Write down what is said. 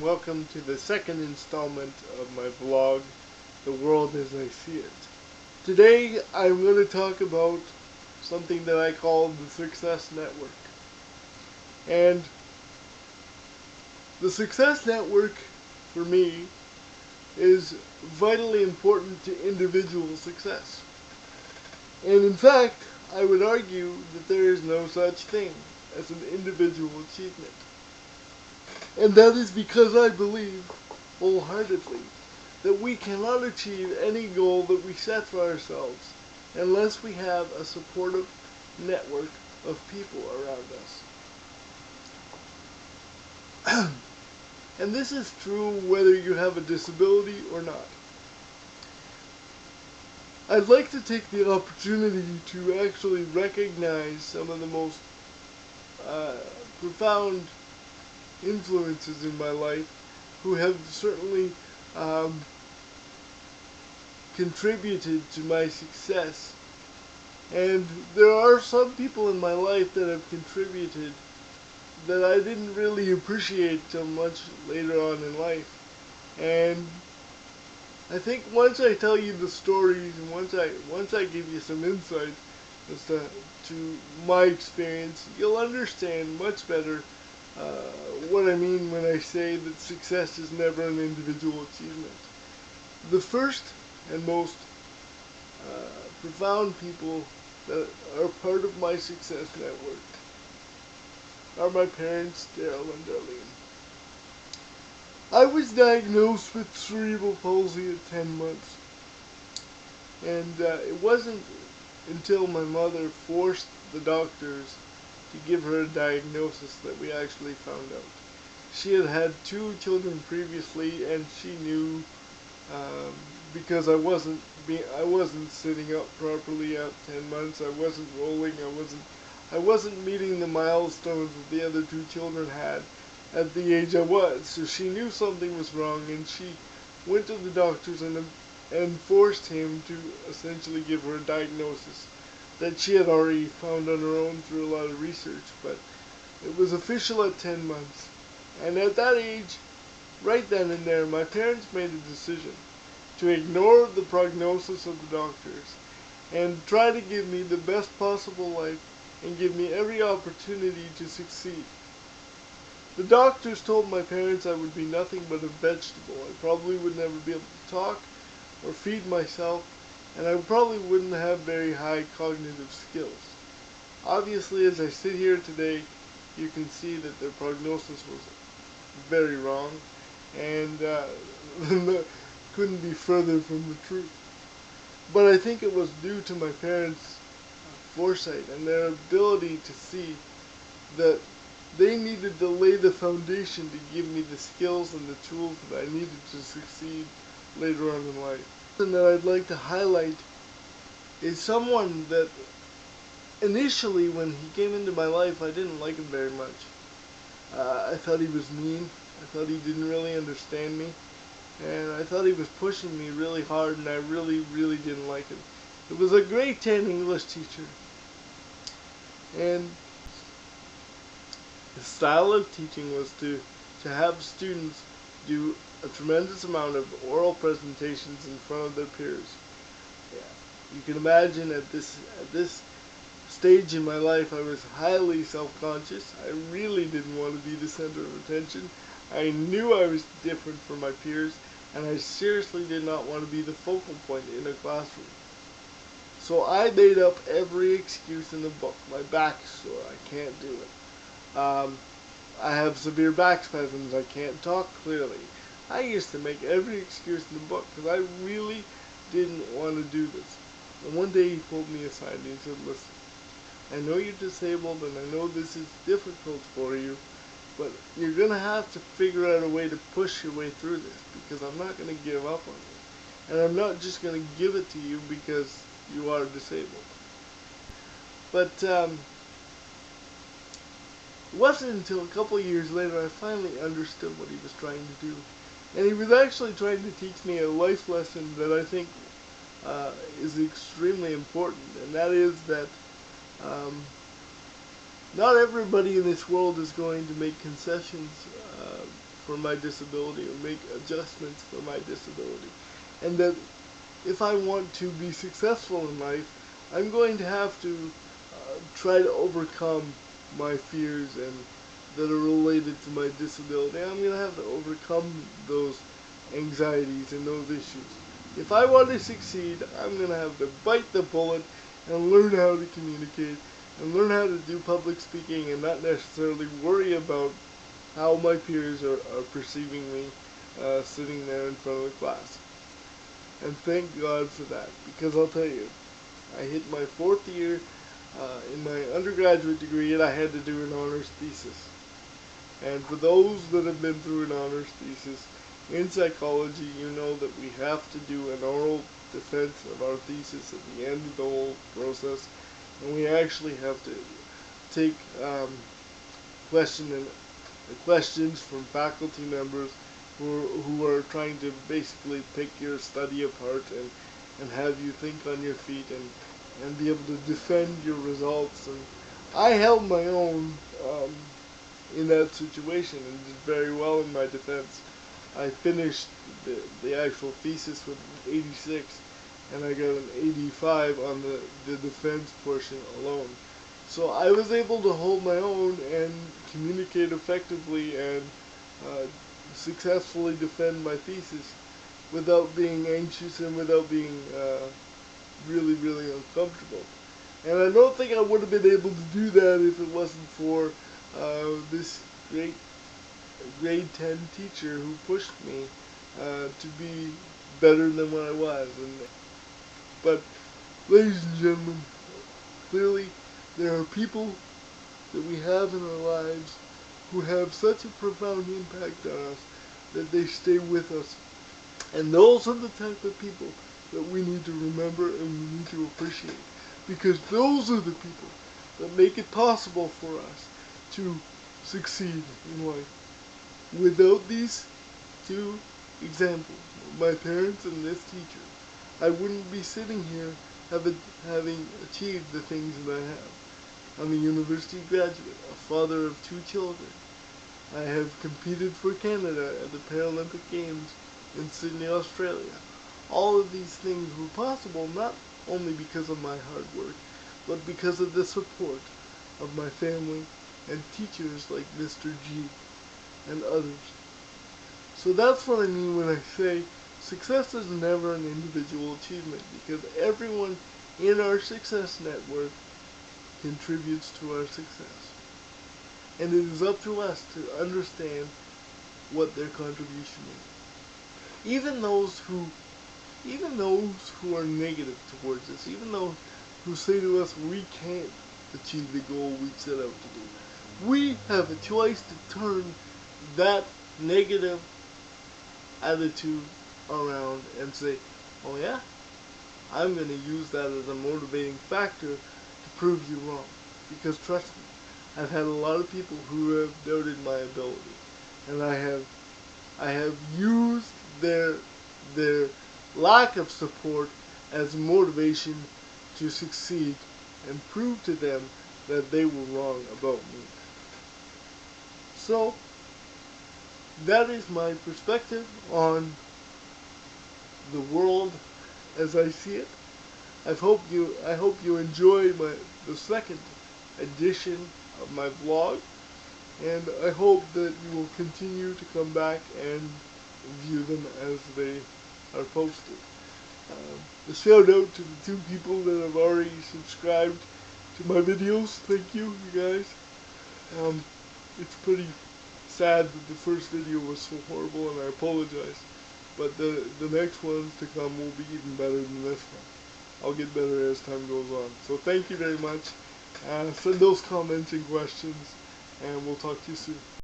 Welcome to the second installment of my vlog, The World as I See It. Today I'm going to talk about something that I call the Success Network. And the Success Network, for me, is vitally important to individual success. And in fact, I would argue that there is no such thing as an individual achievement. And that is because I believe wholeheartedly that we cannot achieve any goal that we set for ourselves unless we have a supportive network of people around us. And this is true whether you have a disability or not. I'd like to take the opportunity to actually recognize some of the most profound influences in my life who have certainly contributed to my success. And there are some people in my life that have contributed that I didn't really appreciate so much later on in life. And I think once I tell you the stories and once I give you some insight as to my experience, you'll understand much better what I mean when I say that success is never an individual achievement. The first and most profound people that are part of my success network are my parents, Daryl and Darlene. I was diagnosed with cerebral palsy at 10 months. And it wasn't until my mother forced the doctors to give her a diagnosis that we actually found out. She had had 2 children previously, and she knew because I wasn't sitting up properly at 10 months. I wasn't rolling. I wasn't meeting the milestones that the other 2 children had at the age I was. So she knew something was wrong, and she went to the doctors and forced him to essentially give her a diagnosis that she had already found on her own through a lot of research, but it was official at 10 months. And at that age, right then and there, my parents made a decision to ignore the prognosis of the doctors and try to give me the best possible life and give me every opportunity to succeed. The doctors told my parents I would be nothing but a vegetable. I probably would never be able to talk or feed myself, and I probably wouldn't have very high cognitive skills. Obviously, as I sit here today, you can see that their prognosis was very wrong, and couldn't be further from the truth. But I think it was due to my parents' foresight and their ability to see that they needed to lay the foundation to give me the skills and the tools that I needed to succeed later on in life. Something that I'd like to highlight is someone that initially when he came into my life I didn't like him very much. I thought he was mean. I thought he didn't really understand me. And I thought he was pushing me really hard, and I really, really didn't like him. It was a grade 10 English teacher. And his style of teaching was to have students do a tremendous amount of oral presentations in front of their peers. Yeah. You can imagine at this stage in my life I was highly self-conscious. I really didn't want to be the center of attention. I knew I was different from my peers, and I seriously did not want to be the focal point in a classroom. So I made up every excuse in the book. My back's sore, I can't do it. I have severe back spasms, I can't talk clearly. I used to make every excuse in the book because I really didn't want to do this. And one day he pulled me aside and he said, "Listen, I know you're disabled and I know this is difficult for you, but you're going to have to figure out a way to push your way through this, because I'm not going to give up on you. And I'm not just going to give it to you because you are disabled." But it wasn't until a couple of years later I finally understood what he was trying to do. And he was actually trying to teach me a life lesson that I think is extremely important, and that is that not everybody in this world is going to make concessions for my disability or make adjustments for my disability. And that if I want to be successful in life, I'm going to have to try to overcome my fears and that are related to my disability. I'm going to have to overcome those anxieties and those issues. If I want to succeed, I'm going to have to bite the bullet and learn how to communicate and learn how to do public speaking and not necessarily worry about how my peers are perceiving me sitting there in front of the class. And thank God for that, because I'll tell you, I hit my 4th year in my undergraduate degree and I had to do an honors thesis. And for those that have been through an honors thesis, in psychology, you know that we have to do an oral defense of our thesis at the end of the whole process, and we actually have to take questions from faculty members who are trying to basically pick your study apart and have you think on your feet and be able to defend your results. And I held my own in that situation and did very well in my defense. I finished the actual thesis with 86, and I got an 85 on the defense portion alone. So I was able to hold my own and communicate effectively and successfully defend my thesis without being anxious and without being really, really uncomfortable. And I don't think I would have been able to do that if it wasn't for this great grade 10 teacher who pushed me to be better than what I was. But, ladies and gentlemen, clearly there are people that we have in our lives who have such a profound impact on us that they stay with us. And those are the type of people that we need to remember and we need to appreciate, because those are the people that make it possible for us to succeed in life. Without these two examples, my parents and this teacher, I wouldn't be sitting here having achieved the things that I have. I'm a university graduate, a father of 2 children. I have competed for Canada at the Paralympic Games in Sydney, Australia. All of these things were possible not only because of my hard work, but because of the support of my family and teachers like Mr. G and others. So that's what I mean when I say success is never an individual achievement, because everyone in our success network contributes to our success. And it is up to us to understand what their contribution is. Even those who are negative towards us, even those who say to us we can't achieve the goal we set out to do, we have a choice to turn that negative attitude around and say, oh yeah, I'm going to use that as a motivating factor to prove you wrong. Because trust me, I've had a lot of people who have doubted my ability, and I have used their lack of support as motivation to succeed and prove to them that they were wrong about me. So that is my perspective on the world as I see it. I hope you enjoy the second edition of my vlog, and I hope that you will continue to come back and view them as they are posted. A shout out to the 2 people that have already subscribed to my videos. Thank you, you guys. It's pretty sad that the first video was so horrible, and I apologize. But the next ones to come will be even better than this one. I'll get better as time goes on. So thank you very much. Send those comments and questions, and we'll talk to you soon.